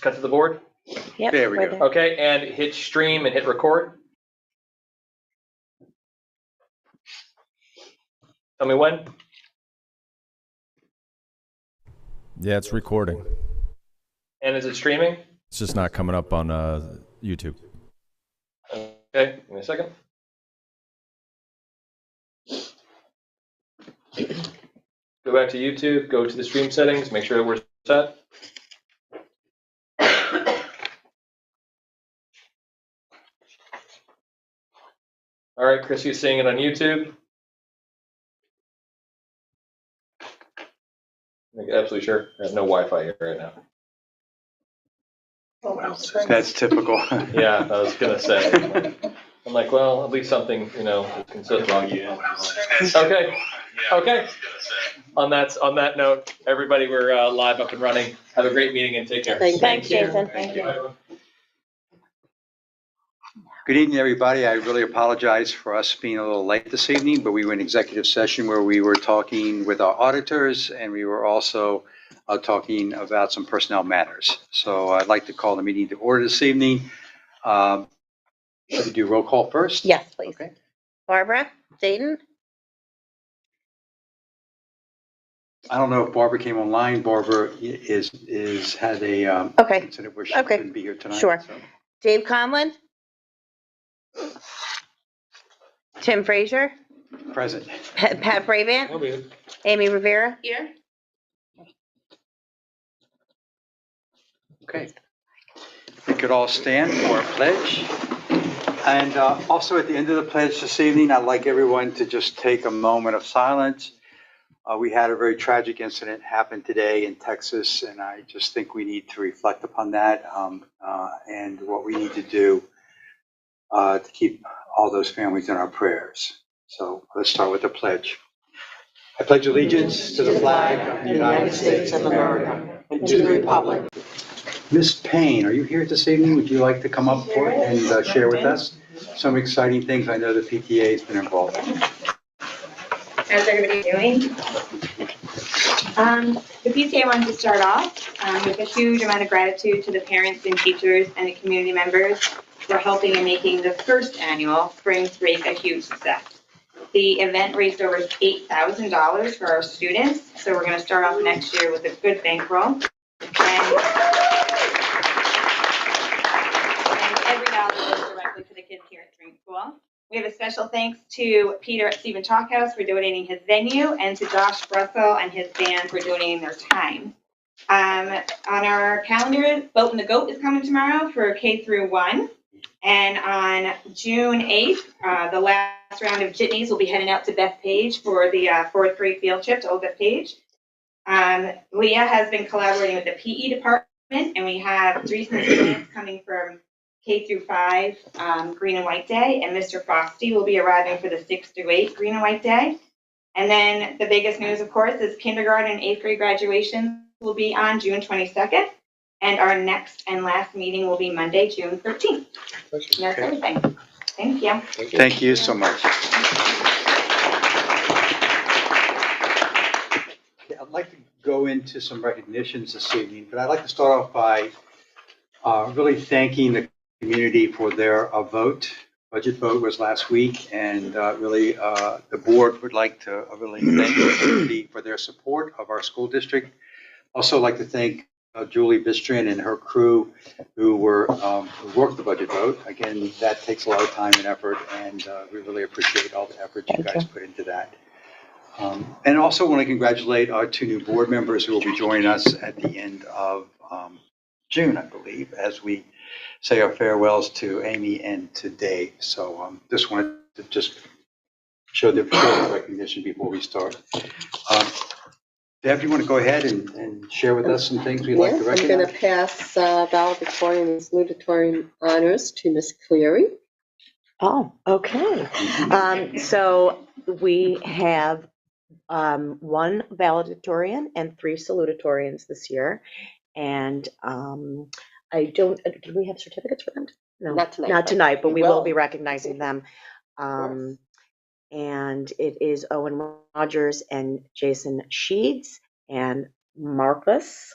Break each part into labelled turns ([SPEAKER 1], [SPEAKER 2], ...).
[SPEAKER 1] cut to the board.
[SPEAKER 2] Yep,
[SPEAKER 3] There we
[SPEAKER 2] we're
[SPEAKER 3] go.
[SPEAKER 2] there.
[SPEAKER 1] Okay, and hit stream and hit record. Tell me when.
[SPEAKER 4] Yeah, it's recording.
[SPEAKER 1] And is it streaming?
[SPEAKER 4] It's just not coming up on YouTube.
[SPEAKER 1] Okay, give me a second. Go back to YouTube, go to the stream settings, make sure that we're set. All right, Chris, you're seeing it on YouTube. Make absolutely sure. I have no Wi-Fi here right now.
[SPEAKER 3] That's typical.
[SPEAKER 1] Yeah, I was gonna say. I'm like, well, at least something, you know, is consistent. Okay, okay. On that note, everybody, we're live, up and running. Have a great meeting and take care.
[SPEAKER 2] Thanks,
[SPEAKER 1] you.
[SPEAKER 2] Jason.
[SPEAKER 1] Thank you.
[SPEAKER 3] Good evening, everybody. I really apologize for us being a little late this evening, but we were in executive session where we were talking with our auditors, and we were also talking about some personnel matters. So I'd like to call the meeting to order this evening. Should we do roll call first?
[SPEAKER 2] Yes, please.
[SPEAKER 3] Okay.
[SPEAKER 2] Barbara, Dayton?
[SPEAKER 3] I don't know if Barbara came online. Barbara had a
[SPEAKER 2] Okay,
[SPEAKER 3] incident where she
[SPEAKER 2] Okay.
[SPEAKER 3] couldn't be here tonight.
[SPEAKER 2] Sure.
[SPEAKER 3] So.
[SPEAKER 2] Dave Conlon? Tim Frazier?
[SPEAKER 3] Present.
[SPEAKER 2] Pat Bravant? Amy Rivera?
[SPEAKER 5] Here.
[SPEAKER 3] Okay. We could all stand for a pledge. And also at the end of the pledge this evening, I'd like everyone to just take a moment of silence. We had a very tragic incident happen today in Texas, and I just think we need to reflect upon that and what we need to do to keep all those families in our prayers. So let's start with the pledge. I pledge allegiance to the flag of the United States of America and to the republic. Ms. Payne, are you here this evening? Would you like to come up and share with us some exciting things I know the PTA has been involved in?
[SPEAKER 5] How's everybody doing? The PTA wanted to start off with a huge amount of gratitude to the parents and teachers and the community members for helping in making the first annual spring break a huge success. The event raised over $8,000 for our students, so we're going to start off next year with a good bankroll. And every dollar goes directly to the kids here at Spring School. We have a special thanks to Peter at Stephen Talkhouse for donating his venue, and to Josh Russell and his band for donating their time. On our calendar, Boat and the Goat is coming tomorrow for K through 1. And on June 8th, the last round of jitneys will be heading out to Bethpage for the 4th grade field trip to Old Bethpage. Leah has been collaborating with the PE department, and we have 3 students coming from K through 5 Green and White Day, and Mr. Frosty will be arriving for the 6 through 8 Green and White Day. And then the biggest news, of course, is kindergarten and 8th grade graduation will be on June 22nd, and our next and last meeting will be Monday, June 13th. That's everything. Thank you.
[SPEAKER 3] Thank you so much. I'd like to go into some recognitions this evening, but I'd like to start off by really thanking the community for their vote. Budget vote was last week, and really the board would like to really thank the community for their support of our school district. Also like to thank Julie Bistrin and her crew who worked the budget vote. Again, that takes a lot of time and effort, and we really appreciate all the effort you guys put into that. And also want to congratulate our 2 new board members who will be joining us at the end of June, I believe, as we say our farewells to Amy and to Dave. So just wanted to just show the recognition before we start. Deb, you want to go ahead and share with us some things we'd like to recognize?
[SPEAKER 6] I'm going to pass Valedictorian and Salutatorian Honors to Miss Cleary.
[SPEAKER 2] Oh, okay. So we have 1 valedictorian and 3 salutatorians this year. And I don't, do we have certificates for them? No,
[SPEAKER 6] Not tonight.
[SPEAKER 2] Not tonight, but we
[SPEAKER 6] will.
[SPEAKER 2] will be recognizing them. And it is Owen Rogers and Jason Sheeds and Marcus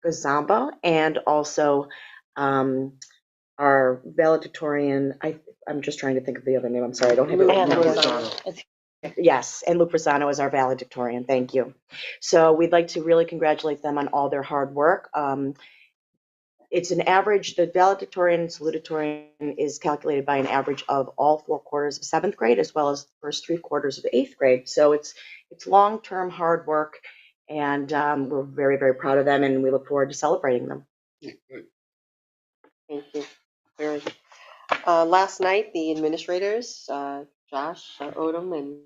[SPEAKER 2] Gazamba, and also our valedictorian, I'm just trying to think of the other name, I'm sorry, I don't have it.
[SPEAKER 6] Luke
[SPEAKER 2] written down.
[SPEAKER 6] Lozano.
[SPEAKER 2] Yes, and Luke Rosano is our valedictorian, thank you. So we'd like to really congratulate them on all their hard work. It's an average, the valedictorian and salutatorian is calculated by an average of all 4 quarters of 7th grade as well as the first 3 quarters of 8th grade. So it's long-term hard work, and we're very, very proud of them, and we look forward to celebrating them.
[SPEAKER 6] Thank you. Very good. Last night, the administrators, Josh Odom and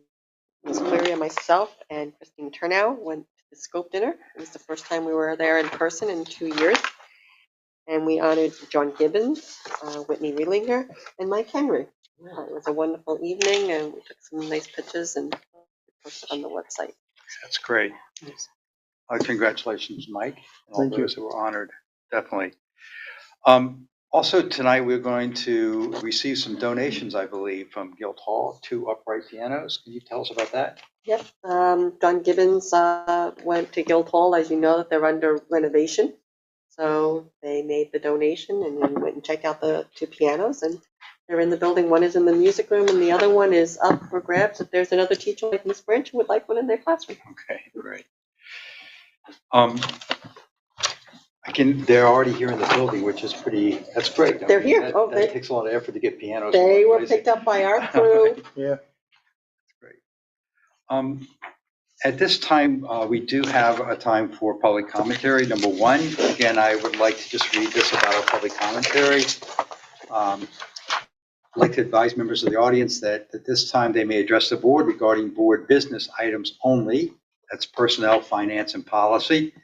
[SPEAKER 6] Ms. Cleary and myself and Christine Turnow went to the Scope Dinner. It was the first time we were there in person in 2 years. And we honored John Gibbons, Whitney Rielinger, and Mike Henry. It was a wonderful evening, and we took some nice pictures and posted on the website.
[SPEAKER 3] That's great. Congratulations, Mike, and all those who were honored, definitely. Also tonight, we're going to receive some donations, I believe, from Guildhall, 2 upright pianos. Can you tell us about that?
[SPEAKER 6] Yep. John Gibbons went to Guildhall. As you know, they're under renovation. So they made the donation and then went and checked out the 2 pianos, and they're in the building. One is in the music room and the other one is up for grabs if there's another teacher like Miss Branch who would like one in their classroom.
[SPEAKER 3] Okay, great. They're already here in the building, which is that's great.
[SPEAKER 6] They're here.
[SPEAKER 3] That takes a lot of effort to get pianos.
[SPEAKER 6] They were picked up by our crew.
[SPEAKER 3] Yeah. That's great. At this time, we do have a time for public commentary. Number 1, again, I would like to just read this about our public commentary. I'd like to advise members of the audience that at this time they may address the board regarding board business items only. That's personnel, finance, and policy.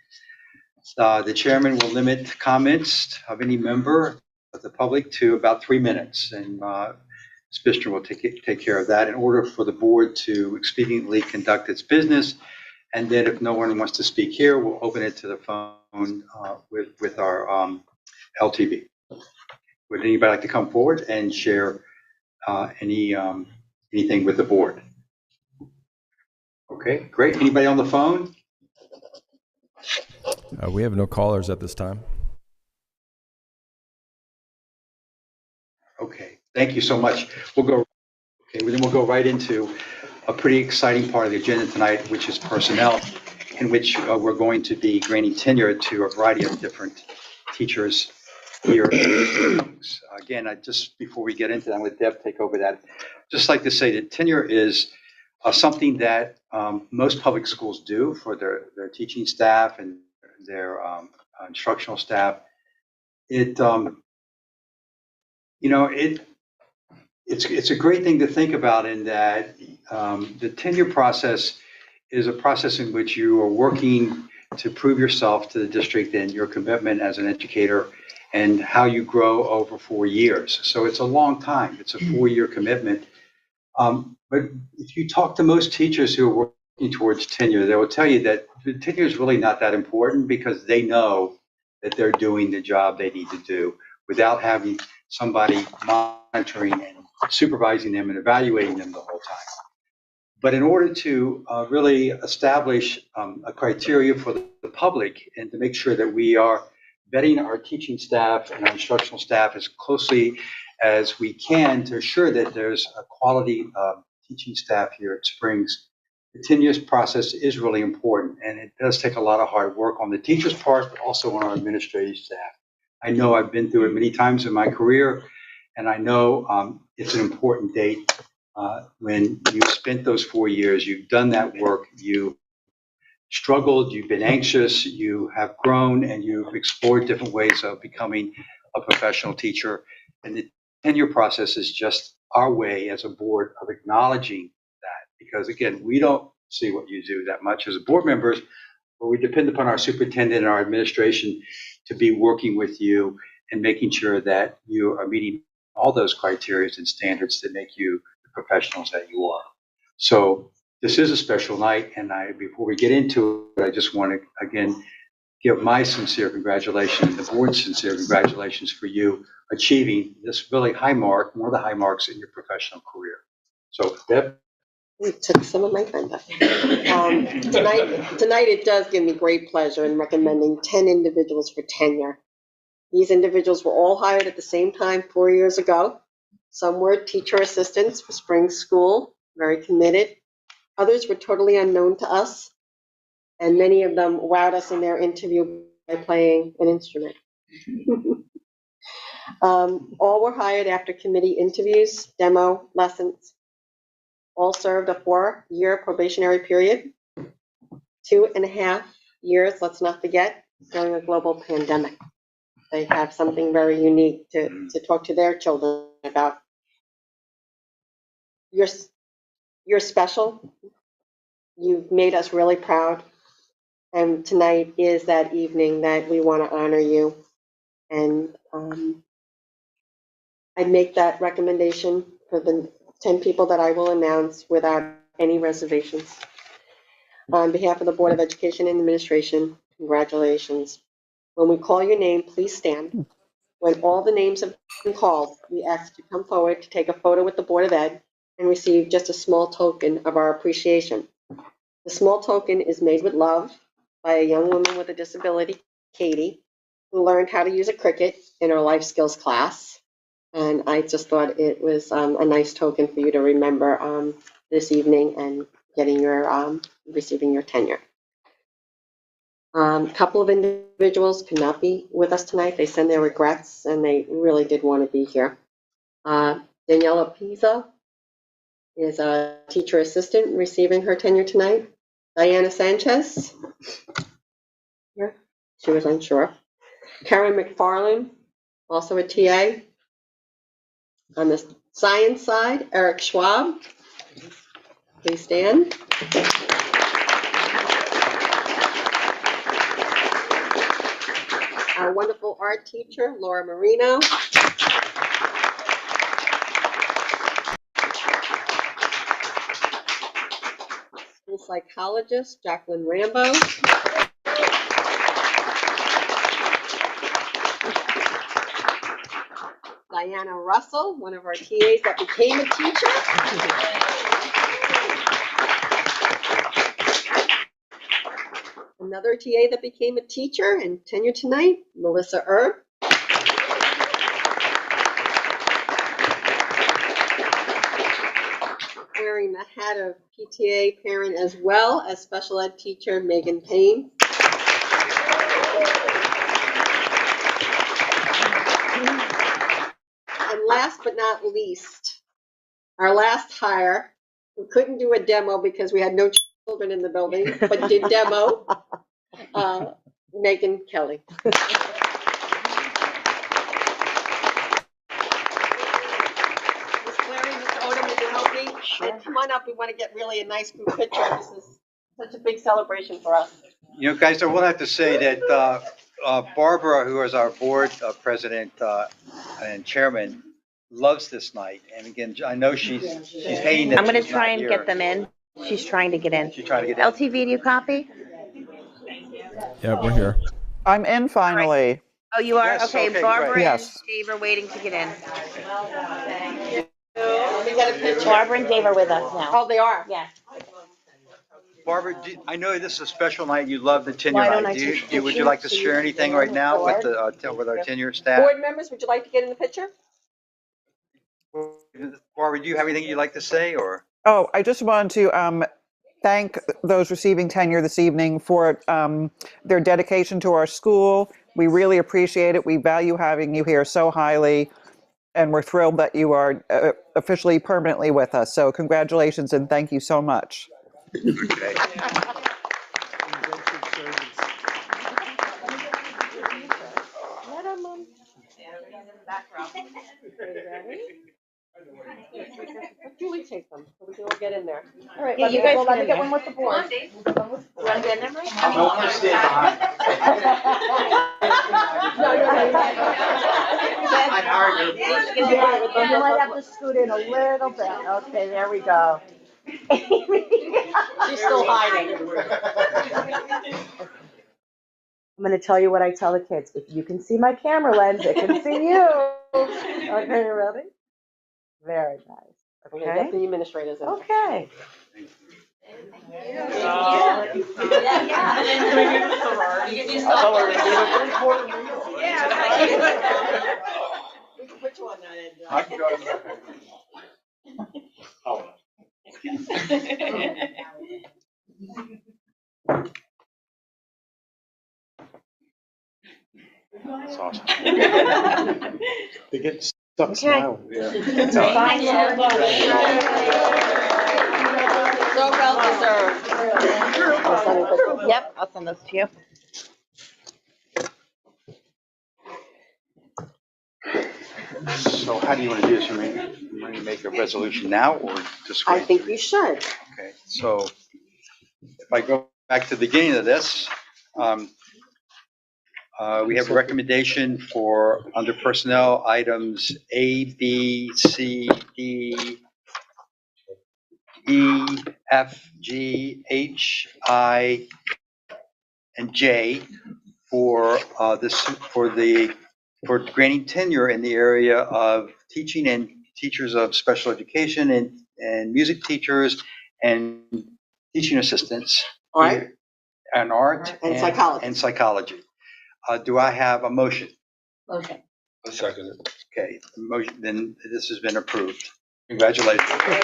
[SPEAKER 3] The chairman will limit comments of any member of the public to about 3 minutes, and Ms. Bistner will take care of that in order for the board to expediently conduct its business. And then if no one wants to speak here, we'll open it to the phone with our LTV. Would anybody like to come forward and share anything with the board? Okay, great. Anybody on the phone?
[SPEAKER 4] We have no callers at this time.
[SPEAKER 3] Okay, thank you so much. We'll go right into a pretty exciting part of the agenda tonight, which is personnel, in which we're going to be granting tenure to a variety of different teachers here. Again, just before we get into that, I'm going to Deb take over that. Just like to say that tenure is something that most public schools do for their teaching staff and their instructional staff. It's a great thing to think about in that the tenure process is a process in which you are working to prove yourself to the district and your commitment as an educator and how you grow over 4 years. So it's a long time. It's a 4-year commitment. But if you talk to most teachers who are working towards tenure, they will tell you that the tenure is really not that important because they know that they're doing the job they need to do without having somebody monitoring and supervising them and evaluating them the whole time. But in order to really establish a criteria for the public and to make sure that we are vetting our teaching staff and our instructional staff as closely as we can to assure that there's a quality teaching staff here at Springs, the tenure process is really important, and it does take a lot of hard work on the teacher's part, but also on our administrative staff. I know I've been through it many times in my career, and I know it's an important date when you've spent those 4 years, you've done that work, you struggled, you've been anxious, you have grown, and you've explored different ways of becoming a professional teacher. And the tenure process is just our way as a board of acknowledging that, because again, we don't see what you do that much as board members, but we depend upon our superintendent and our administration to be working with you and making sure that you are meeting all those criteria and standards that make you the professionals that you are. So this is a special night, and before we get into it, I just want to again give my sincere congratulations, the board's sincere congratulations for you achieving this really high mark, one of the high marks in your professional career. So Deb?
[SPEAKER 6] It took some of my time back. Tonight it does give me great pleasure in recommending 10 individuals for tenure. These individuals were all hired at the same time 4 years ago. Some were teacher assistants for spring school, very committed. Others were totally unknown to us, and many of them wowed us in their interview by playing an instrument. All were hired after committee interviews, demo lessons. All served a 4-year probationary period, 2.5 years, let's not forget, during a global pandemic. They have something very unique to talk to their children about. You're special. You've made us really proud. And tonight is that evening that we want to honor you. And I make that recommendation for the 10 people that I will announce without any reservations. On behalf of the Board of Education and Administration, congratulations. When we call your name, please stand. When all the names have been called, we ask you to come forward to take a photo with the Board of Ed and receive just a small token of our appreciation. The small token is made with love by a young woman with a disability, Katie, who learned how to use a Cricut in her life skills class. And I just thought it was a nice token for you to remember this evening and getting your receiving your tenure. A couple of individuals could not be with us tonight. They send their regrets, and they really did want to be here. Daniela Pizzo is a teacher assistant receiving her tenure tonight. Diana Sanchez, here, she was unsure. Karen McFarland, also a TA. On the science side, Eric Schwab, please stand. Our wonderful art teacher, Laura Marino. School psychologist, Jacqueline Rambo. Diana Russell, one of our TAs that became a teacher. Another TA that became a teacher and tenure tonight, Melissa Erb. Wearing the hat of PTA parent as well as special ed teacher, Megan Payne. And last but not least, our last hire, who couldn't do a demo because we had no children in the building, but did demo, Megan Kelly. Ms. Clary, Mr. Odom, would you help me? Sure. And come on up, we want to get really a nice group picture. This is such a big celebration for us.
[SPEAKER 3] You know, guys, I will have to say that Barbara, who is our board president and chairman, loves this night. And again, I know she's hating that
[SPEAKER 2] I'm going to
[SPEAKER 3] she's
[SPEAKER 2] try
[SPEAKER 3] not
[SPEAKER 2] and
[SPEAKER 3] here.
[SPEAKER 2] get them in. She's trying to get in.
[SPEAKER 3] She's trying to get in.
[SPEAKER 2] LTV, do you copy?
[SPEAKER 4] Yeah, we're here.
[SPEAKER 7] I'm in finally.
[SPEAKER 2] Oh, you are?
[SPEAKER 3] Yes,
[SPEAKER 2] Okay,
[SPEAKER 3] okay,
[SPEAKER 2] Barbara
[SPEAKER 3] great.
[SPEAKER 2] and
[SPEAKER 7] Yes.
[SPEAKER 2] Dave are waiting to get in.
[SPEAKER 6] We got a picture.
[SPEAKER 2] Barbara and Dave are with us now.
[SPEAKER 6] Oh, they are?
[SPEAKER 2] Yeah.
[SPEAKER 3] Barbara, I know this is a special night. You love the tenure
[SPEAKER 6] Why don't
[SPEAKER 3] night.
[SPEAKER 6] I take a
[SPEAKER 3] Would
[SPEAKER 6] picture
[SPEAKER 3] you like to
[SPEAKER 6] so you
[SPEAKER 3] share
[SPEAKER 6] can
[SPEAKER 3] anything
[SPEAKER 6] get on
[SPEAKER 3] right
[SPEAKER 6] the
[SPEAKER 3] now with
[SPEAKER 6] board?
[SPEAKER 3] with our tenure staff?
[SPEAKER 6] Board members, would you like to get in the picture?
[SPEAKER 3] Barbara, do you have anything you'd like to say, or?
[SPEAKER 7] Oh, I just wanted to thank those receiving tenure this evening for their dedication to our school. We really appreciate it. We value having you here so highly, and we're thrilled that you are officially permanently with us. So congratulations and thank you so much.
[SPEAKER 3] Okay.
[SPEAKER 6] Julie take them, so we can all get in there. All right,
[SPEAKER 2] Yeah, you guys
[SPEAKER 6] let
[SPEAKER 2] get
[SPEAKER 6] me
[SPEAKER 2] in
[SPEAKER 6] get
[SPEAKER 2] there.
[SPEAKER 6] one with the
[SPEAKER 5] Come on,
[SPEAKER 6] board.
[SPEAKER 5] Dave.
[SPEAKER 2] You want to get in there, Mike?
[SPEAKER 3] I don't want to stand behind.
[SPEAKER 2] You might have to scoot in a little bit. Okay, there we go.
[SPEAKER 6] She's still hiding.
[SPEAKER 2] I'm going to tell you what I tell the kids. If you can see my camera lens, it can see you. Okay, you ready? Very nice.
[SPEAKER 6] We're gonna get the administrators in.
[SPEAKER 2] Okay.
[SPEAKER 6] Which one?
[SPEAKER 3] I can go. That's awesome. They get stuck smiling.
[SPEAKER 6] So well deserved.
[SPEAKER 2] Yep, I'll send those to you.
[SPEAKER 3] So how do you want to do this? You want to make a resolution now or just
[SPEAKER 6] I
[SPEAKER 3] wait?
[SPEAKER 6] think you should.
[SPEAKER 3] Okay, so if I go back to the beginning of this, we have a recommendation for under personnel items A, B, C, D, E, F, G, H, I, and J for for granting tenure in the area of teaching and teachers of special education and music teachers and teaching assistants.
[SPEAKER 6] Art.
[SPEAKER 3] And art.
[SPEAKER 6] And psychology.
[SPEAKER 3] And psychology. Do I have a motion?
[SPEAKER 2] Okay.
[SPEAKER 3] A second. Okay, motion, then this has been approved. Congratulations. Okay,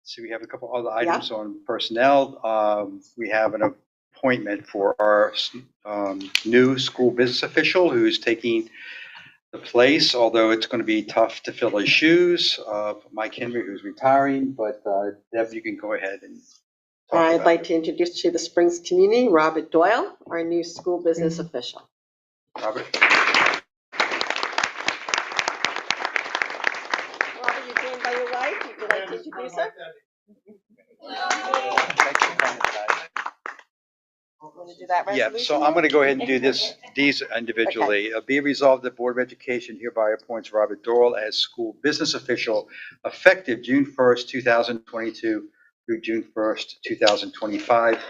[SPEAKER 3] so we have a couple other items on personnel. We have an appointment for our new school business official who's taking the place, although it's going to be tough to fill his shoes, of Mike Henry, who's retiring, but Deb, you can go ahead and talk
[SPEAKER 6] I'd
[SPEAKER 3] about
[SPEAKER 6] like
[SPEAKER 3] it.
[SPEAKER 6] to introduce to the Springs community, Robert Doyle, our new school business official.
[SPEAKER 3] Robert?
[SPEAKER 6] Robert, you're joined by your wife. Would you like to introduce her? Want to do that
[SPEAKER 3] Yeah,
[SPEAKER 6] resolution?
[SPEAKER 3] so I'm going to go ahead and do these individually. Be it resolved, the Board of Education hereby appoints Robert Doyle as school business official effective June 1st, 2022 through June 1st, 2025,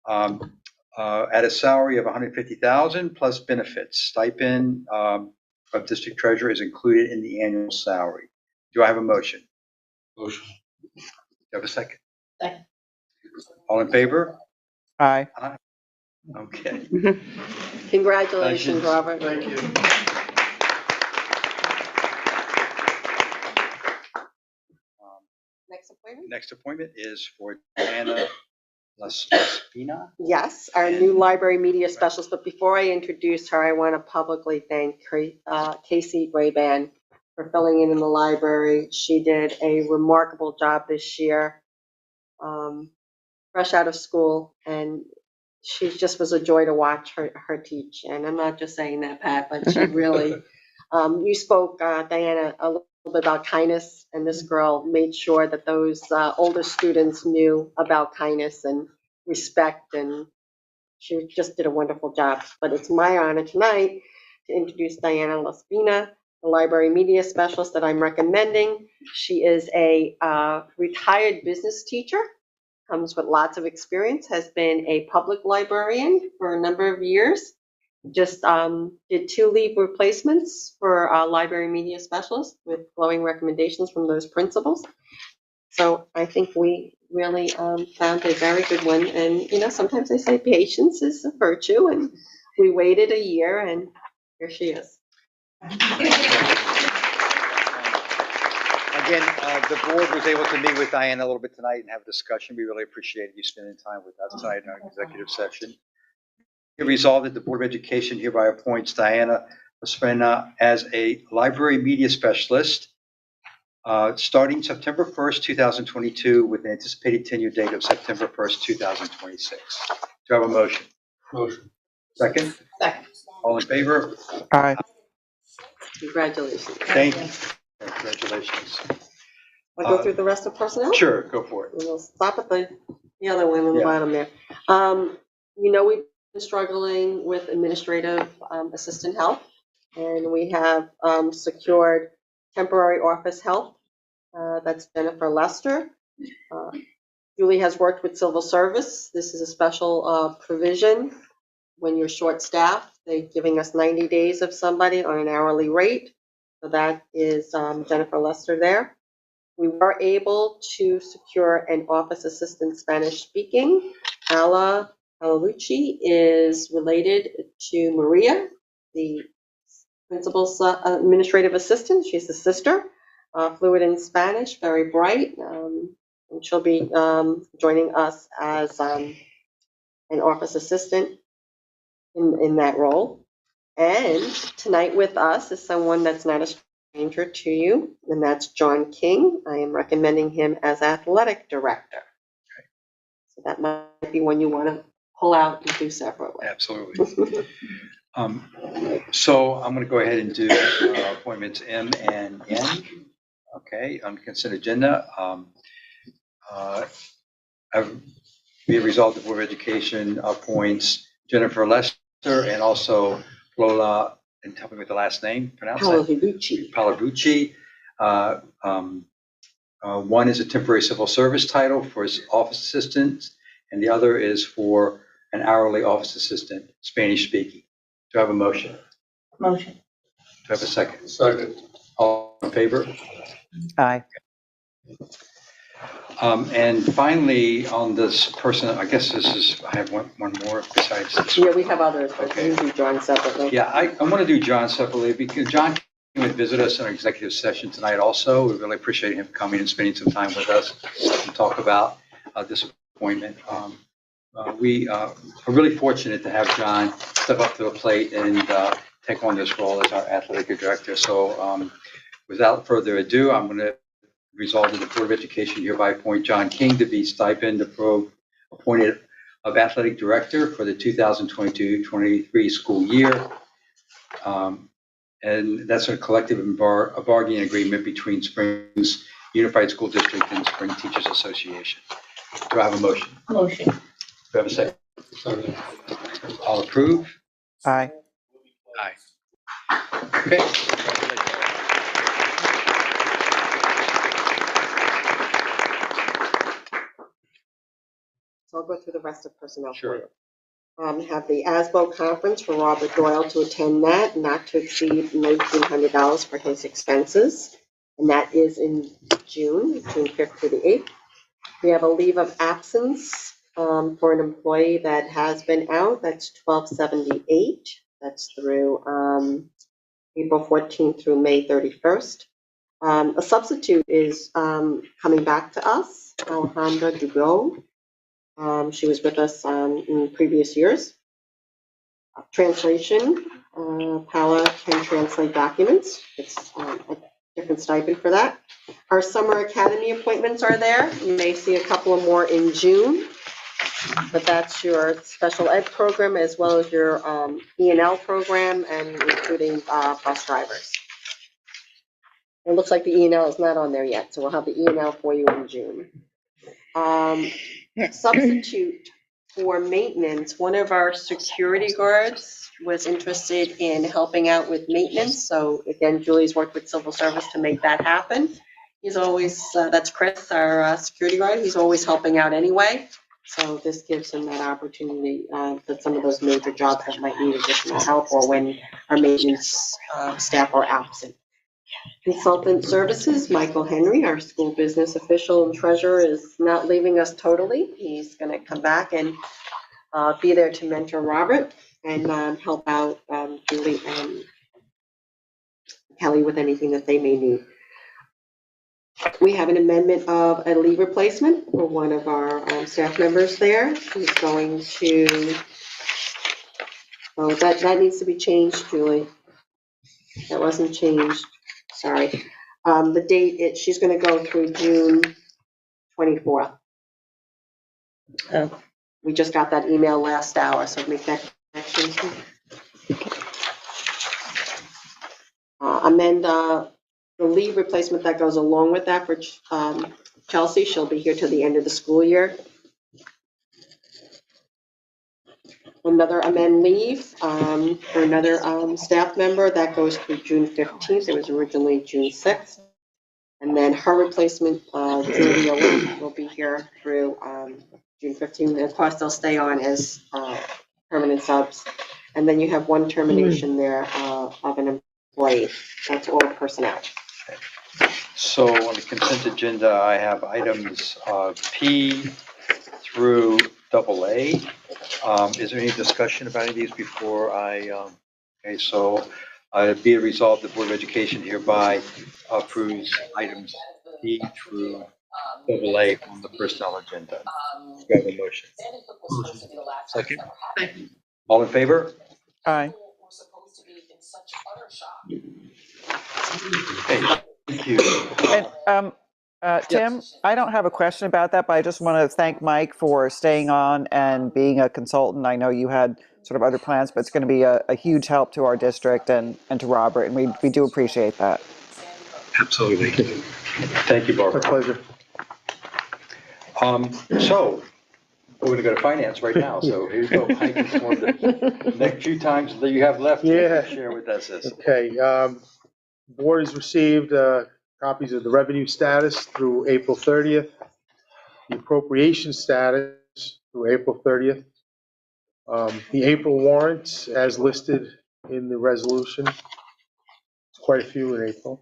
[SPEAKER 3] at a salary of $150,000 plus benefits. Stipend of district treasurer is included in the annual salary. Do I have a motion? Motion. Do you have a second?
[SPEAKER 2] Second.
[SPEAKER 3] All in favor?
[SPEAKER 7] Aye.
[SPEAKER 3] Okay.
[SPEAKER 6] Congratulations, Robert.
[SPEAKER 3] Thank you.
[SPEAKER 6] Next appointment?
[SPEAKER 3] Next appointment is for Diana Laspina.
[SPEAKER 6] Yes, our new library media specialist. But before I introduce her, I want to publicly thank Casey Brayban for filling in the library. She did a remarkable job this year, fresh out of school, and she just was a joy to watch her teach. And I'm not just saying that, Pat, but she really, you spoke, Diana, a little bit about kindness, and this girl made sure that those older students knew about kindness and respect, and she just did a wonderful job. But it's my honor tonight to introduce Diana Laspina, the library media specialist that I'm recommending. She is a retired business teacher, comes with lots of experience, has been a public librarian for a number of years, just did 2 leave replacements for library media specialists with glowing recommendations from those principals. So I think we really found a very good one. And, you know, sometimes they say patience is a virtue, and we waited a year, and here she is.
[SPEAKER 3] Again, the board was able to meet with Diana a little bit tonight and have a discussion. We really appreciate you spending time with us tonight in our executive session. Be resolved that the Board of Education hereby appoints Diana Laspina as a library media specialist starting September 1st, 2022 with an anticipated tenure date of September 1st, 2026. Do I have a motion? Motion. Second?
[SPEAKER 2] Second.
[SPEAKER 3] All in favor?
[SPEAKER 7] Aye.
[SPEAKER 6] Congratulations.
[SPEAKER 3] Thank you. Congratulations.
[SPEAKER 6] I'll go through the rest of personnel?
[SPEAKER 3] Sure, go for it.
[SPEAKER 6] And we'll stop at the other one on the
[SPEAKER 3] Yeah.
[SPEAKER 6] bottom there. You know, we've been struggling with administrative assistant help, and we have secured temporary office help. That's Jennifer Lester. Julie has worked with civil service. This is a special provision when you're short-staffed, they're giving us 90 days of somebody on an hourly rate. So that is Jennifer Lester there. We were able to secure an office assistant Spanish speaking. Ala Lucci is related to Maria, the principal's administrative assistant. She's the sister, fluent in Spanish, very bright. And she'll be joining us as an office assistant in that role. And tonight with us is someone that's not a stranger to you, and that's John King. I am recommending him as athletic director. So that might be one you want to pull out and do separately.
[SPEAKER 3] Absolutely. So I'm going to go ahead and do appointments M and N. Okay, on consent agenda. We have resolved the Board of Education appoints Jennifer Lester and also Lola, and tell me with the last name, pronounce that. Palabucci. One is a temporary civil service title for his office assistant, and the other is for an hourly office assistant, Spanish speaking. Do I have a motion?
[SPEAKER 2] Motion.
[SPEAKER 3] Do I have a second?
[SPEAKER 8] Second.
[SPEAKER 3] All in favor?
[SPEAKER 7] Aye.
[SPEAKER 3] And finally, on this person, I guess this is, I have one more besides this.
[SPEAKER 6] Yeah, we have others, but
[SPEAKER 3] Okay.
[SPEAKER 6] usually John separately.
[SPEAKER 3] Yeah, I want to do John separately because John came and visit us in our executive session tonight also. We really appreciate him coming and spending some time with us and talk about this appointment. We are really fortunate to have John step up to the plate and take on this role as our athletic director. So without further ado, I'm going to resolve that the Board of Education hereby appoint John King to be stipend appointed of athletic director for the 2022-23 school year. And that's a collective bargaining agreement between Springs Unified School District and Spring Teachers Association. Do I have a motion?
[SPEAKER 2] Motion.
[SPEAKER 3] Do I have a second?
[SPEAKER 8] Second.
[SPEAKER 3] All approve?
[SPEAKER 7] Aye.
[SPEAKER 3] Aye. Okay.
[SPEAKER 6] So I'll go through the rest of personnel for
[SPEAKER 3] Sure.
[SPEAKER 6] you. Have the ASBO conference for Robert Doyle to attend that, not to exceed $1,900 for his expenses. And that is in June 5th to the 8th. We have a leave of absence for an employee that has been out. That's 1278. That's through April 14th through May 31st. A substitute is coming back to us, Alejandra Dugo. She was with us in previous years. Translation, Paula can translate documents. It's a different stipend for that. Our summer academy appointments are there. You may see a couple of more in June, but that's your special ed program as well as your E&L program and including bus drivers. It looks like the E&L is not on there yet, so we'll have the E&L for you in June. Substitute for maintenance, one of our security guards was interested in helping out with maintenance. So again, Julie's worked with civil service to make that happen. He's always, that's Chris, our security guard. He's always helping out anyway. So this gives him that opportunity for some of those major jobs that might need additional help or when our maintenance staff are absent. Consultant services, Michael Henry, our school business official and treasurer, is not leaving us totally. He's going to come back and be there to mentor Robert and help out Julie and Kelly with anything that they may need. We have an amendment of a leave replacement for one of our staff members there. He's going to, oh, that needs to be changed, Julie. That wasn't changed. Sorry. The date, she's going to go through June 24th.
[SPEAKER 2] Oh.
[SPEAKER 6] We just got that email last hour, so make that connection. Amend the leave replacement that goes along with that for Chelsea. She'll be here till the end of the school year. Another amend leave for another staff member that goes through June 15th. It was originally June 6th. And then her replacement, Julia, will be here through June 15th. And of course, they'll stay on as permanent subs. And then you have one termination there of an employee. That's all personnel.
[SPEAKER 3] So on the consent agenda, I have items P through AA. Is there any discussion about any of these before okay, so be it resolved, the Board of Education hereby approves items P through AA on the personnel agenda. Do you have a motion? Second. All in favor?
[SPEAKER 7] Aye.
[SPEAKER 3] Okay, thank you.
[SPEAKER 7] And Tim, I don't have a question about that, but I just want to thank Mike for staying on and being a consultant. I know you had sort of other plans, but it's going to be a huge help to our district and to Robert, and we do appreciate that.
[SPEAKER 3] Absolutely. Thank you, Barbara.
[SPEAKER 8] My pleasure.
[SPEAKER 3] So we're going to go to finance right now. So here you go, Mike. For the next few times that you have left,
[SPEAKER 8] Yeah.
[SPEAKER 3] share with us this.
[SPEAKER 8] Okay, board has received copies of the revenue status through April 30th, the appropriation status through April 30th, the April warrants as listed in the resolution. It's quite a few in April.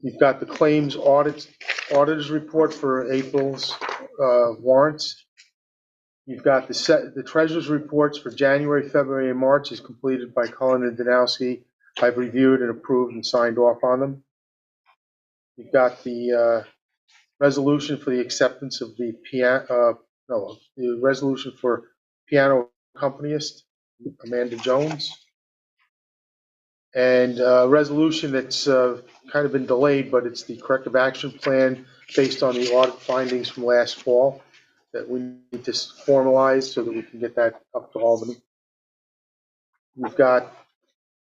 [SPEAKER 8] You've got the claims auditor's report for April's warrants. You've got the treasurer's reports for January, February, and March is completed by Cullen and Danowski. I've reviewed and approved and signed off on them. You've got the resolution for the acceptance of the the resolution for piano accompanist, Amanda Jones. And a resolution that's kind of been delayed, but it's the corrective action plan based on the audit findings from last fall that we need to formalize so that we can get that up to Albany. We've got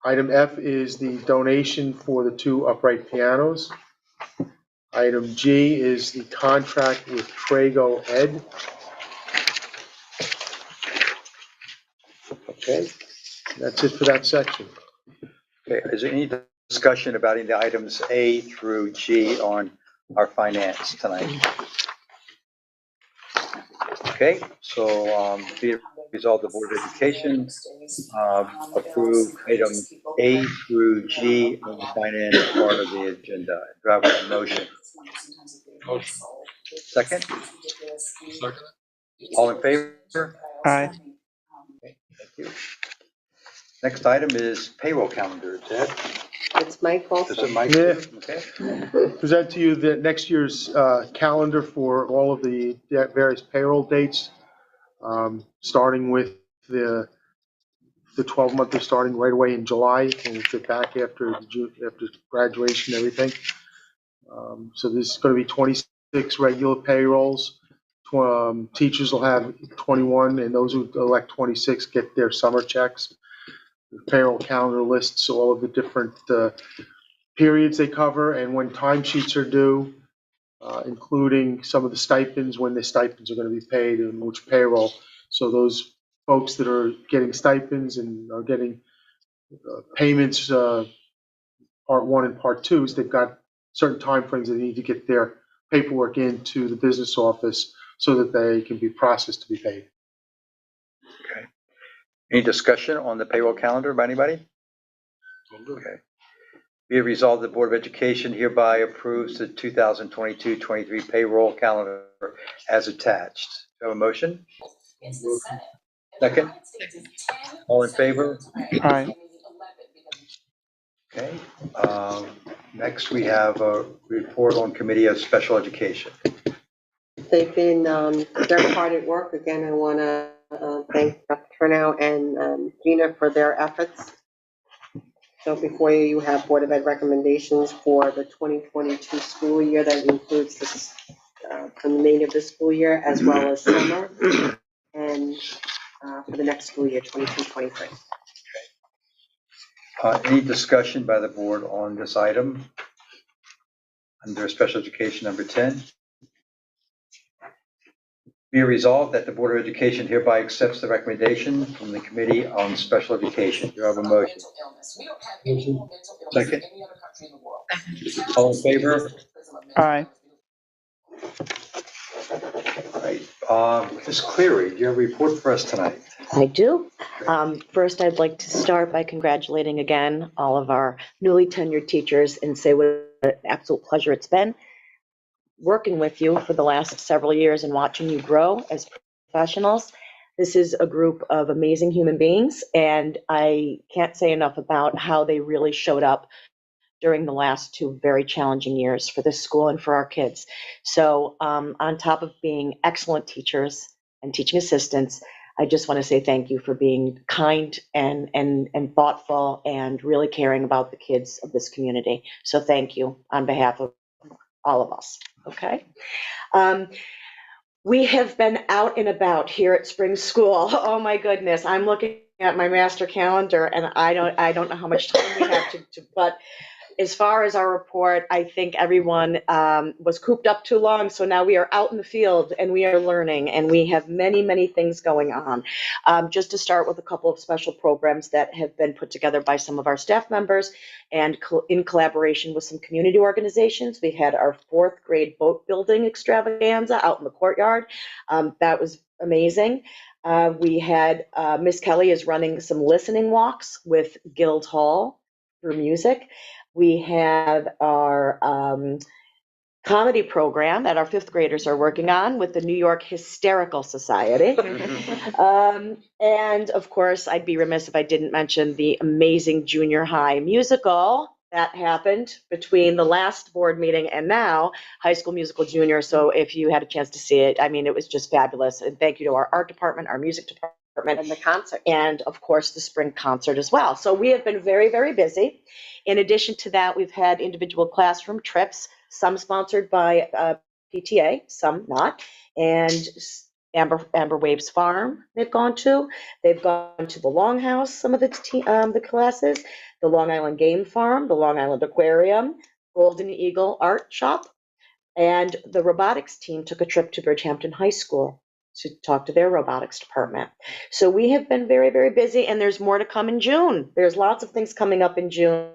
[SPEAKER 8] item F is the donation for the 2 upright pianos. Item G is the contract with Trago Ed. Okay, that's it for that section.
[SPEAKER 3] Okay, is there any discussion about any of the items A through G on our finance tonight? Okay, so be it resolved, the Board of Education approve items A through G on the finance part of the agenda. Do I have a motion? Second? All in favor?
[SPEAKER 7] Aye.
[SPEAKER 3] Okay, thank you. Next item is payroll calendar. Ted?
[SPEAKER 6] It's Mike also.
[SPEAKER 3] Is it Mike?
[SPEAKER 8] Yeah.
[SPEAKER 3] Okay.
[SPEAKER 8] Present to you the next year's calendar for all of the various payroll dates, starting with the 12-month is starting right away in July, and we'll get back after graduation and everything. So this is going to be 26 regular payrolls. Teachers will have 21, and those who elect 26 get their summer checks. The payroll calendar lists all of the different periods they cover and when timesheets are due, including some of the stipends, when the stipends are going to be paid and which payroll. So those folks that are getting stipends and are getting payments, part 1 and part 2s, they've got certain timeframes they need to get their paperwork into the business office so that they can be processed to be paid.
[SPEAKER 3] Okay. Any discussion on the payroll calendar by anybody? Okay. Be it resolved, the Board of Education hereby approves the 2022-23 payroll calendar as attached. Do I have a motion? Second? All in favor?
[SPEAKER 7] Aye.
[SPEAKER 3] Okay. Next, we have a report on Committee of Special Education.
[SPEAKER 6] They've been very hard at work. Again, I want to thank Dr. Turnow and Gina for their efforts. So before you have Board of Ed recommendations for the 2022 school year. That includes this from the remainder of the school year as well as summer and for the next school year, 22-23.
[SPEAKER 3] Any discussion by the board on this item under Special Education number 10? Be it resolved that the Board of Education hereby accepts the recommendation from the Committee on Special Education. Do you have a motion? Second. All in favor?
[SPEAKER 7] Aye.
[SPEAKER 3] All right. Ms. Cleary, do you have a report for us tonight?
[SPEAKER 2] I do. First, I'd like to start by congratulating again all of our newly tenured teachers and say what an absolute pleasure it's been working with you for the last several years and watching you grow as professionals. This is a group of amazing human beings, and I can't say enough about how they really showed up during the last 2 very challenging years for this school and for our kids. So on top of being excellent teachers and teaching assistants, I just want to say thank you for being kind and thoughtful and really caring about the kids of this community. So thank you on behalf of all of us, okay? We have been out and about here at Spring School. Oh my goodness, I'm looking at my master calendar and I don't know how much time we have but as far as our report, I think everyone was cooped up too long. So now we are out in the field and we are learning and we have many, many things going on. Just to start with a couple of special programs that have been put together by some of our staff members and in collaboration with some community organizations. We had our 4th grade boat building extravaganza out in the courtyard. That was amazing. We had Miss Kelly is running some listening walks with Guildhall through music. We have our comedy program that our 5th graders are working on with the New York Hysterical Society. And of course, I'd be remiss if I didn't mention the amazing junior high musical that happened between the last board meeting and now, High School Musical Junior. So if you had a chance to see it, I mean, it was just fabulous. And thank you to our art department, our music department.
[SPEAKER 6] And the concert.
[SPEAKER 2] And of course, the spring concert as well. So we have been very, very busy. In addition to that, we've had individual classroom trips, some sponsored by PTA, some not. And Amber Waves Farm they've gone to. They've gone to the Longhouse, some of the classes, the Long Island Game Farm, the Long Island Aquarium, Golden Eagle Art Shop, and the robotics team took a trip to Bridgehampton High School to talk to their robotics department. So we have been very, very busy, and there's more to come in June. There's lots of things coming up in June.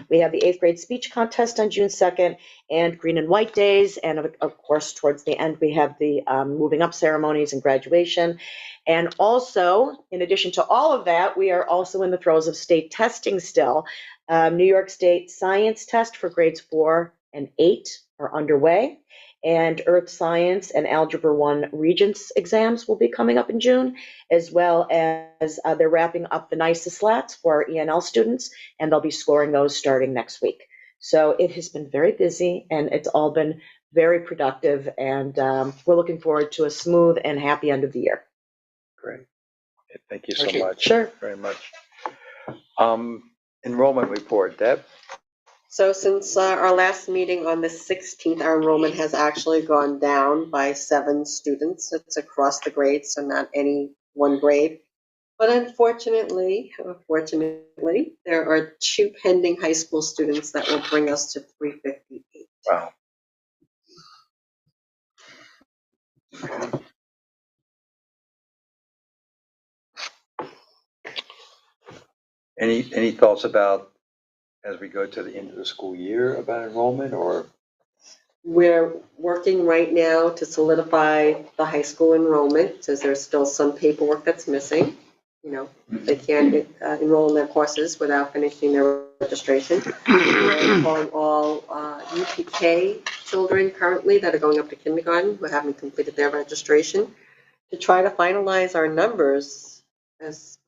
[SPEAKER 2] We have the 8th grade speech contest on June 2nd and Green and White Days. And of course, towards the end, we have the moving up ceremonies and graduation. And also, in addition to all of that, we are also in the throes of state testing still. New York State science test for grades 4 and 8 are underway. And Earth Science and Algebra 1 Regents exams will be coming up in June, as well as they're wrapping up the NYSA slats for our ENL students, and they'll be scoring those starting next week. So it has been very busy, and it's all been very productive, and we're looking forward to a smooth and happy end of the year.
[SPEAKER 9] Great. Thank you so much.
[SPEAKER 2] Sure.
[SPEAKER 9] Very much. Enrollment report, Deb?
[SPEAKER 6] So since our last meeting on the 16th, our enrollment has actually gone down by 7 students. It's across the grades, so not any one grade. But unfortunately, there are 2 pending high school students that will bring us to 358.
[SPEAKER 9] Wow. Any thoughts about, as we go to the end of the school year, about enrollment, or?
[SPEAKER 6] We're working right now to solidify the high school enrollment, because there's still some paperwork that's missing. You know, they can't enroll in their courses without finishing their registration. We're calling all UPK children currently that are going up to kindergarten who haven't completed their registration to try to finalize our numbers as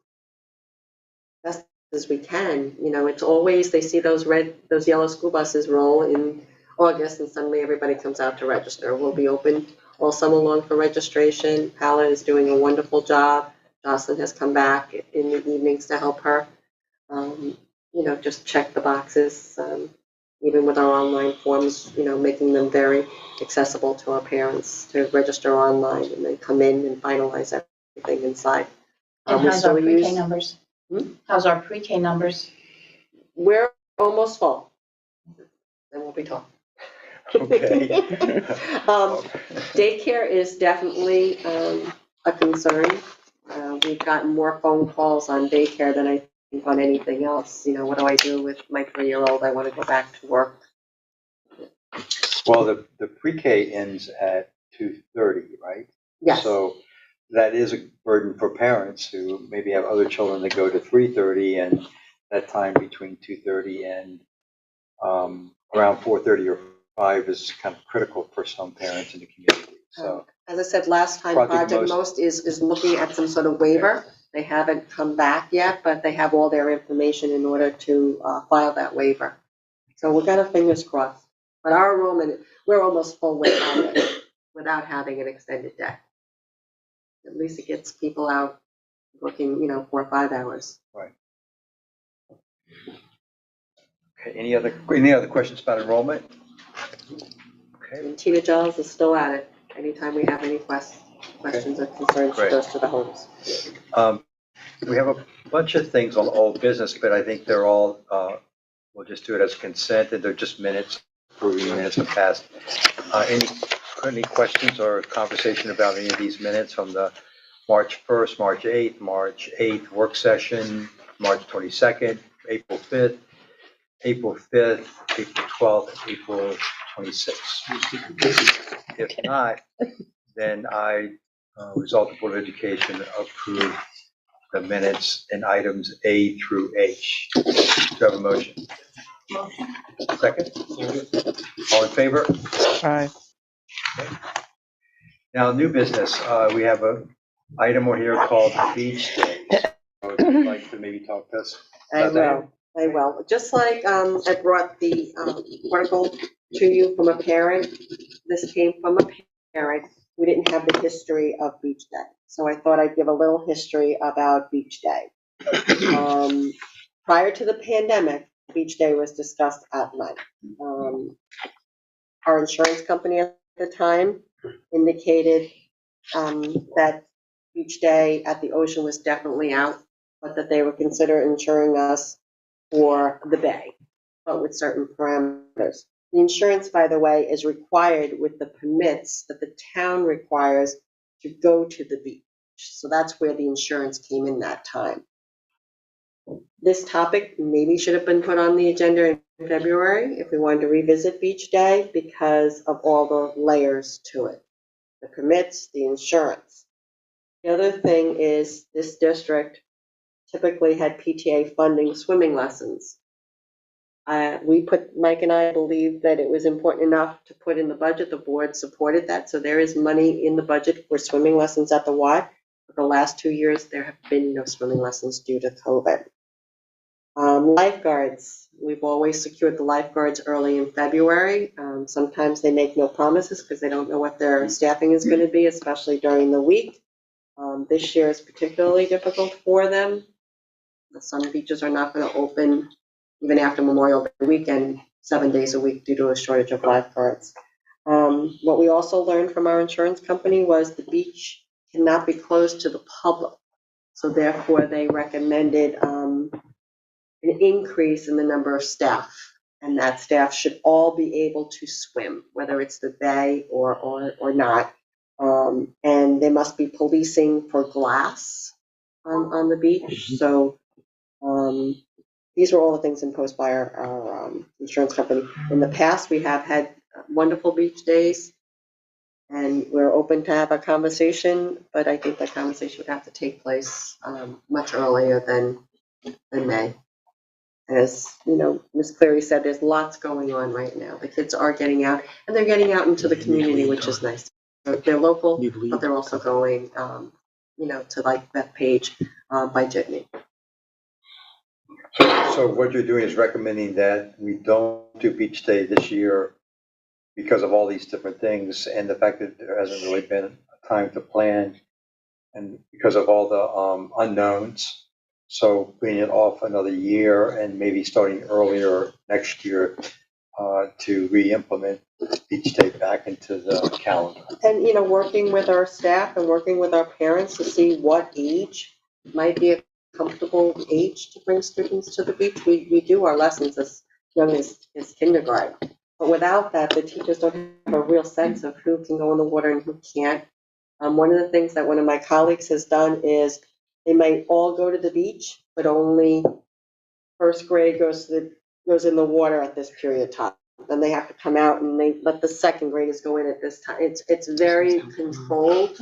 [SPEAKER 6] best as we can. You know, it's always, they see those yellow school buses roll in August and suddenly everybody comes out to register. We'll be open all summer long for registration. Paula is doing a wonderful job. Jocelyn has come back in the evenings to help her, you know, just check the boxes, even with our online forms, you know, making them very accessible to our parents to register online and then come in and finalize everything inside.
[SPEAKER 10] And how's our pre-K numbers? How's our pre-K numbers?
[SPEAKER 6] We're almost full. Then we'll be talking.
[SPEAKER 9] Okay.
[SPEAKER 6] Daycare is definitely a concern. We've gotten more phone calls on daycare than I think on anything else. You know, what do I do with my 3-year-old? I want to go back to work.
[SPEAKER 9] Well, the pre-K ends at 2:30, right?
[SPEAKER 6] Yes.
[SPEAKER 9] So that is a burden for parents who maybe have other children that go to 3:30, and that time between 2:30 and around 4:30 or 5 is kind of critical for some parents in the community. So
[SPEAKER 6] As I said last time,
[SPEAKER 9] Project
[SPEAKER 6] Project
[SPEAKER 9] Most-
[SPEAKER 6] Most is looking at some sort of waiver. They haven't come back yet, but they have all their information in order to file that waiver. So we've got our fingers crossed. But our enrollment, we're almost full without it, without having an extended day. At least it gets people out working, 4 or 5 hours.
[SPEAKER 9] okay, any other questions about enrollment? Okay,
[SPEAKER 6] And Tina Giles is still at it. Anytime we have any questions or concerns, she
[SPEAKER 9] Great.
[SPEAKER 6] goes to the homes.
[SPEAKER 9] we have a bunch of things on old business, but I think they're all, we'll just do it as consent, and they're just minutes, approving minutes of past. Any questions or conversation about any of these minutes from the March 1st, March 8th work session, March 22nd, April 5th, April 5th, April 12th, April 26th? If not, then I resolve the Board of Education approve the minutes in items A through H. Do you have a motion? Second? All in favor?
[SPEAKER 7] Aye.
[SPEAKER 9] Now, new business, we have a item over here called Beach Day. So if you'd like to maybe talk to us about that.
[SPEAKER 6] I will. Just like I brought the article to you from a parent, this came from a parent who didn't have the history of Beach Day. So I thought I'd give a little history about Beach Day. Prior to the pandemic, Beach Day was discussed at length. Our insurance company at the time indicated that Beach Day at the ocean was definitely out, but that they would consider insuring us for the bay, but with certain parameters. The insurance, by the way, is required with the permits that the town requires to go to the beach. So that's where the insurance came in that time. This topic maybe should have been put on the agenda in February if we wanted to revisit Beach Day because of all the layers to it. The permits, the insurance. The other thing is this district typically had PTA funding swimming lessons. Mike and I believed that it was important enough to put in the budget. The board supported that. So there is money in the budget for swimming lessons at the Y. For the last 2 years, there have been no swimming lessons due to COVID. Lifeguards. We've always secured the lifeguards early in February. Sometimes they make no promises because they don't know what their staffing is going to be, especially during the week. This year is particularly difficult for them. Some beaches are not going to open even after Memorial Day weekend, 7 days a week due to a shortage of lifeguards. What we also learned from our insurance company was the beach cannot be closed to the public. So therefore, they recommended an increase in the number of staff, and that staff should all be able to swim, whether it's the bay or not. And they must be policing for glass on the beach. So these are all the things imposed by our insurance company. In the past, we have had wonderful beach days, and we're open to have a conversation, but I think that conversation would have to take place much earlier than May. As you know, Ms. Cleary said, there's lots going on right now. The kids are getting out, and they're getting out into the community, which is nice. They're local, but they're also going, to like Bethpage by Jitney.
[SPEAKER 9] So what you're doing is recommending that we don't do Beach Day this year because of all these different things and the fact that there hasn't really been a time to plan and because of all the unknowns. So bringing it off another year and maybe starting earlier next year to re-implement Beach Day back into the calendar.
[SPEAKER 6] And, working with our staff and working with our parents to see what age might be a comfortable age to bring students to the beach. We do our lessons as young as kindergarten. But without that, the teachers don't have a real sense of who can go in the water and who can't. One of the things that one of my colleagues has done is they might all go to the beach, but only first grade goes in the water at this period of time. then they have to come out and they let the second graders go in at this time. It's very controlled.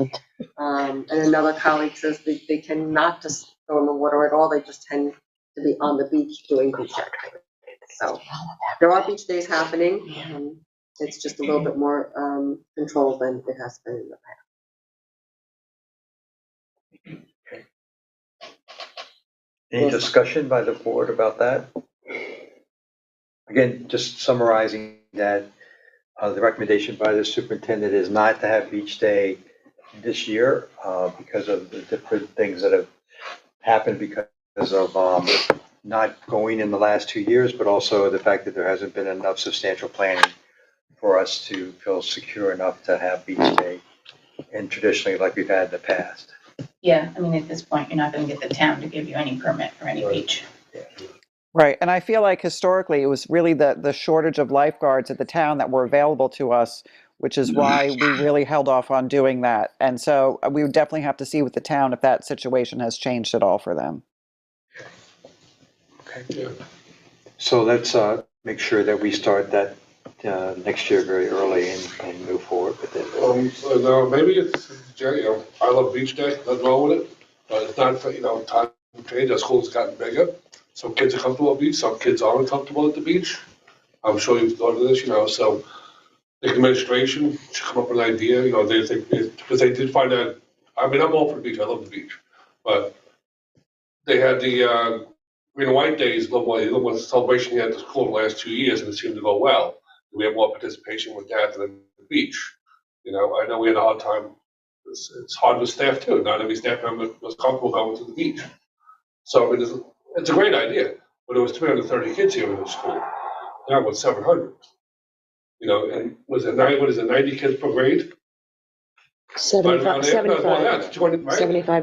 [SPEAKER 6] And another colleague says they tend not to go in the water at all. They just tend to be on the beach doing beach activities. So there are beach days happening. It's just a little bit more controlled than it has been in the past.
[SPEAKER 9] Any discussion by the board about that? Again, just summarizing that the recommendation by the superintendent is not to have beach day this year because of the different things that have happened because of not going in the last 2 years, but also the fact that there hasn't been enough substantial planning for us to feel secure enough to have beach day, and traditionally like we've had in the past.
[SPEAKER 10] Yeah, I mean, at this point, you're not gonna get the town to give you any permit for any beach.
[SPEAKER 7] Right, and I feel like historically it was really the shortage of lifeguards at the town that were available to us, which is why we really held off on doing that. And so we would definitely have to see with the town if that situation has changed at all for them.
[SPEAKER 9] Okay. So let's make sure that we start that next year very early and move forward with it.
[SPEAKER 11] So now maybe it's, I love beach day, nothing wrong with it, but it's not, time change, our school's gotten bigger. Some kids are comfortable at the beach, some kids aren't comfortable at the beach. I'm sure you've thought of this, so the administration should come up with an idea, they think, because they did find out, I mean, I'm all for the beach, I love the beach, but they had the Green and White Days, a little more celebration here at the school the last 2 years, and it seemed to go well. We have more participation with that than at the beach. I know we had a hard time. It's hard with staff too. Not every staff member was comfortable going to the beach. So I mean, it's a great idea. But there was 330 kids here in the school. Now with 700. And was it 90 kids per grade?
[SPEAKER 2] 75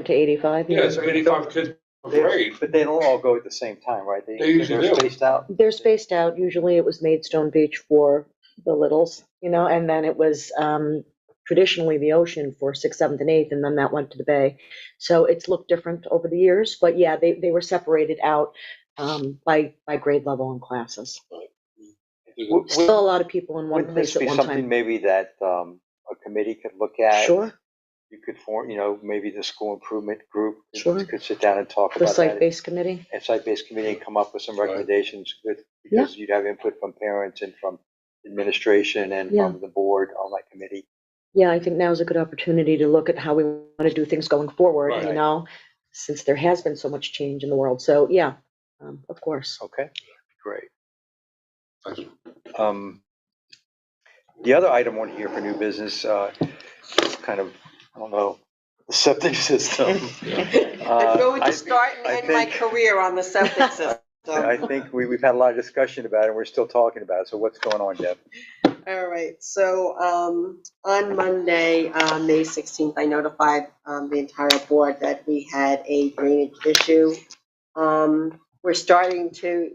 [SPEAKER 2] to 85.
[SPEAKER 11] Yeah, so 85 kids per grade.
[SPEAKER 9] But they don't all go at the same time, right?
[SPEAKER 11] They usually
[SPEAKER 9] they're
[SPEAKER 11] do.
[SPEAKER 9] spaced out.
[SPEAKER 2] They're spaced out. Usually it was Maidstone Beach for the littles, and then it was traditionally the ocean for 6th, 7th, and 8th, and then that went to the bay. So it's looked different over the years, but yeah, they were separated out by grade level and classes. Still a lot of people in one
[SPEAKER 9] Wouldn't this
[SPEAKER 2] place at
[SPEAKER 9] be
[SPEAKER 2] one
[SPEAKER 9] something
[SPEAKER 2] time.
[SPEAKER 9] maybe that a committee could look at?
[SPEAKER 2] Sure,
[SPEAKER 9] You could form, maybe the school improvement group
[SPEAKER 2] Sure.
[SPEAKER 9] could sit down and talk
[SPEAKER 2] the
[SPEAKER 9] about that.
[SPEAKER 2] site-based committee.
[SPEAKER 9] And site-based committee and come up with some recommendations because you'd have input from parents and from administration and from the board on that committee.
[SPEAKER 2] Yeah, I think now's a good opportunity to look at how we want to do things going forward,
[SPEAKER 11] Right.
[SPEAKER 2] Since there has been so much change in the world. So, yeah, of course.
[SPEAKER 9] Okay, great.
[SPEAKER 11] Thank you.
[SPEAKER 9] The other item on here for new business, kind of, I don't know, the septic system.
[SPEAKER 6] I'm going to start and
[SPEAKER 9] I
[SPEAKER 6] end my
[SPEAKER 9] think-
[SPEAKER 6] career on the septic system.
[SPEAKER 9] I think we've had a lot of discussion about it, and we're still talking about it. So what's going on, Deb?
[SPEAKER 6] All right, so on Monday, May 16th, I notified the entire board that we had a drainage issue. We're starting to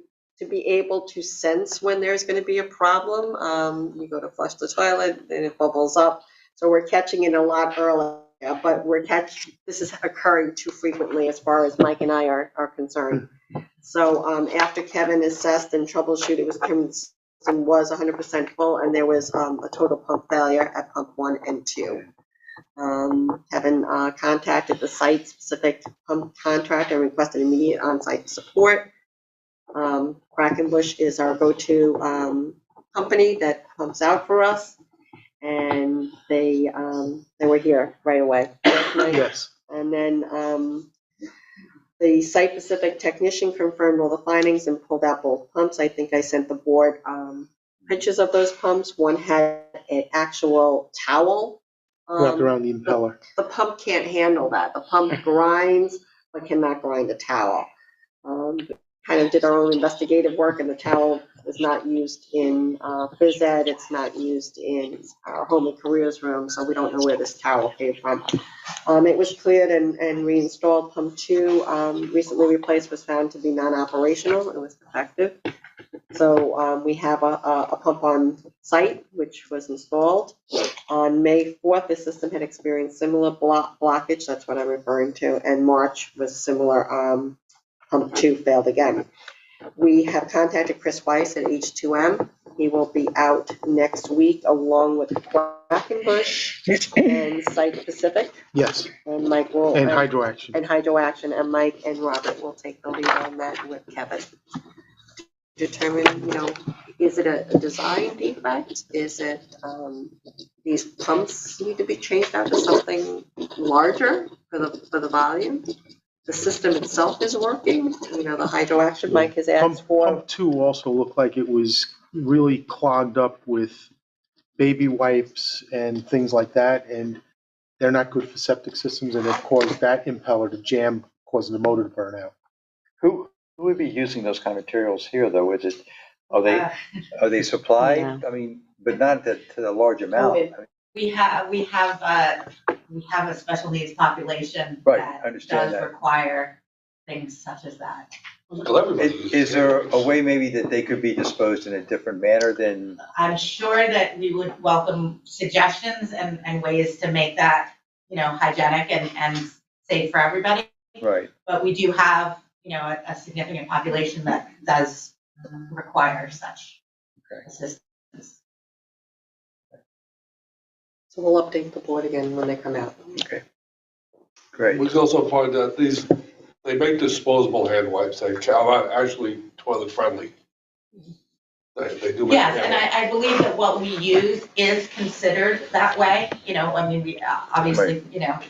[SPEAKER 6] be able to sense when there's going to be a problem. You go to flush the toilet, and it bubbles up. So we're catching it a lot earlier, but this is occurring too frequently as far as Mike and I are concerned. So after Kevin assessed and troubleshooted, was 100% full, and there was a total pump failure at pump 1 and 2. Kevin contacted the site-specific pump contractor and requested immediate on-site support. Quackenbush is our go-to company that pumps out for us, and they were here right away.
[SPEAKER 8] Yes.
[SPEAKER 6] And then the site-specific technician confirmed all the findings and pulled out both pumps. I think I sent the board pictures of those pumps. One had an actual towel.
[SPEAKER 8] Wrapped around the impeller.
[SPEAKER 6] The pump can't handle that. The pump grinds, but cannot grind a towel. Kind of did our own investigative work, and the towel is not used in phys ed. It's not used in our home and careers room, so we don't know where this towel came from. It was cleared and reinstalled. Pump 2, recently replaced, was found to be non-operational. It was defective. So we have a pump on site, which was installed. On May 4th, the system had experienced similar blockage. That's what I'm referring to. And March was similar. Pump 2 failed again. We have contacted Chris Weiss at H2M. He will be out next week along with Quackenbush and Site Pacific.
[SPEAKER 8] Yes,
[SPEAKER 6] And Mike will.
[SPEAKER 8] and Hydro Action.
[SPEAKER 6] And Hydro Action, and Mike and Robert will take the lead on that with Kevin. Determine, is it a design defect? Is it, these pumps need to be changed out to something larger for the volume? The system itself is working, the Hydro Action Mike has asked for.
[SPEAKER 8] Pump 2 also looked like it was really clogged up with baby wipes and things like that, and they're not good for septic systems, and it caused that impeller to jam, causing the motor to burn out.
[SPEAKER 9] Who would be using those kind of materials here, though? Are they supplied?
[SPEAKER 2] Yeah.
[SPEAKER 9] I mean, but not to the large amount.
[SPEAKER 10] We have a special needs population
[SPEAKER 9] Right, I
[SPEAKER 10] that
[SPEAKER 9] understand
[SPEAKER 10] does
[SPEAKER 9] that.
[SPEAKER 10] require things such as that.
[SPEAKER 11] Well, everybody uses
[SPEAKER 9] Is there
[SPEAKER 11] it.
[SPEAKER 9] a way maybe that they could be disposed in a different manner than,
[SPEAKER 10] I'm sure that we would welcome suggestions and ways to make that, hygienic and safe for everybody.
[SPEAKER 9] right?
[SPEAKER 10] But we do have, a significant population that does require such assistance.
[SPEAKER 6] So we'll update the board again when they come out.
[SPEAKER 9] Okay, great.
[SPEAKER 11] We can also find that they make disposable hand wipes, they are actually toilet friendly. They do make.
[SPEAKER 10] Yes,
[SPEAKER 11] hand
[SPEAKER 10] and
[SPEAKER 11] wipes.
[SPEAKER 10] I believe that what we use is considered that way, we obviously,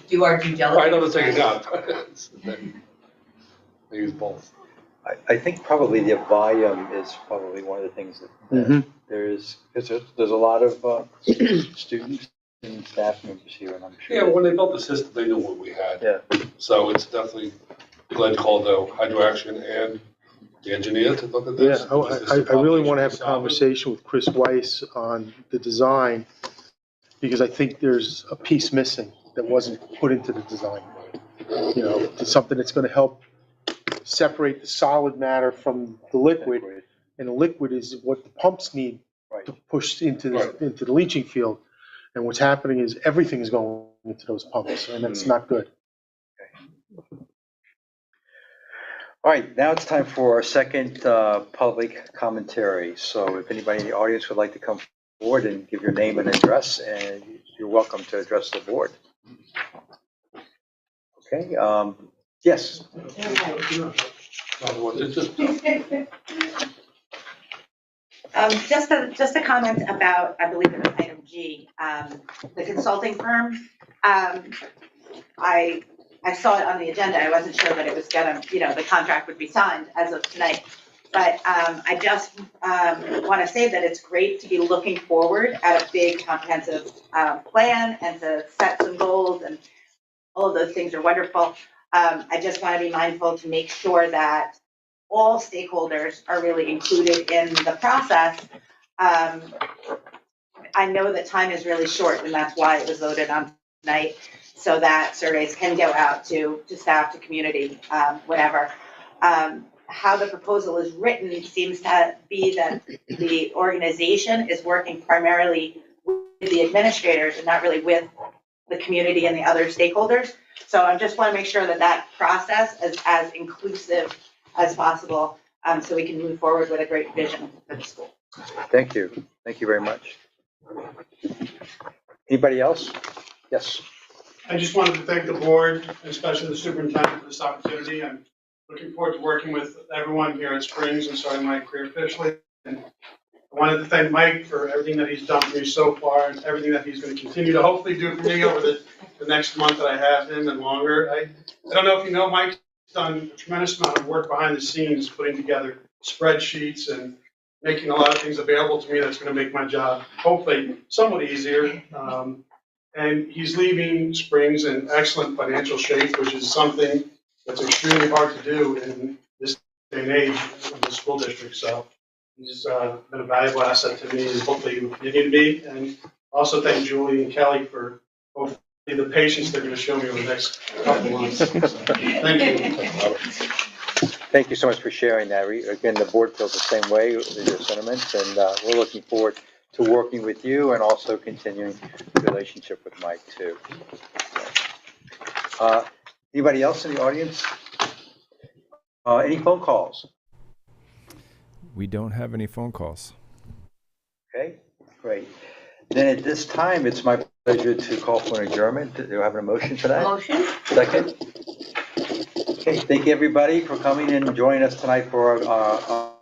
[SPEAKER 10] do our due diligence.
[SPEAKER 11] I know to take it down. They use both.
[SPEAKER 9] I think probably the volume is probably one of the things that there's a lot of students and staff members here, and I'm sure.
[SPEAKER 11] Yeah, when they built the system, they knew what we had.
[SPEAKER 9] Yeah.
[SPEAKER 11] So it's definitely, Glenn called the Hydro Action and the engineer to look at this.
[SPEAKER 8] Yeah, I really want to have a conversation with Chris Weiss on the design, because I think there's a piece missing that wasn't put into the design. It's something that's going to help separate the solid matter from the liquid, and the liquid is what the pumps need to push into the leaching field. And what's happening is everything is going into those pumps, and that's not good.
[SPEAKER 9] All right, now it's time for our second public commentary. So if anybody in the audience would like to come forward and give your name and address, and you're welcome to address the board. Okay, yes.
[SPEAKER 12] Just a comment about, I believe it was item G, the consulting firm. I saw it on the agenda. I wasn't sure that it was gonna, the contract would be signed as of tonight. But I just want to say that it's great to be looking forward at a big comprehensive plan and to set some goals, and all of those things are wonderful. I just want to be mindful to make sure that all stakeholders are really included in the process. I know that time is really short, and that's why it was voted on tonight, so that surveys can go out to staff, to community, whatever. How the proposal is written seems to be that the organization is working primarily with the administrators and not really with the community and the other stakeholders. So I just want to make sure that that process is as inclusive as possible, so we can move forward with a great vision for the school.
[SPEAKER 9] Thank you. Thank you very much. Anybody else? Yes.
[SPEAKER 13] I just wanted to thank the board, especially the superintendent, for this opportunity. I'm looking forward to working with everyone here at Springs and starting my career officially. And I wanted to thank Mike for everything that he's done for me so far, and everything that he's going to continue to hopefully do for me over the next month that I have him and longer. I don't know if you know, Mike's done a tremendous amount of work behind the scenes, putting together spreadsheets and making a lot of things available to me that's going to make my job hopefully somewhat easier. And he's leaving Springs in excellent financial shape, which is something that's extremely hard to do in this day and age of the school district. So he's been a valuable asset to me, and hopefully he will continue to be. And also thank Julie and Kelly for hopefully the patience they're going to show me over the next couple months. So, thank you.
[SPEAKER 9] Thank you so much for sharing that. Again, the board feels the same way with your sentiments, and we're looking forward to working with you and also continuing the relationship with Mike too. Anybody else in the audience? Any phone calls?
[SPEAKER 4] We don't have any phone calls.
[SPEAKER 9] Okay, great. Then at this time, it's my pleasure to call for an adjournment. Do I have a motion for that?
[SPEAKER 12] Motion?
[SPEAKER 9] Second? Okay, thank you, everybody, for coming and joining us tonight for our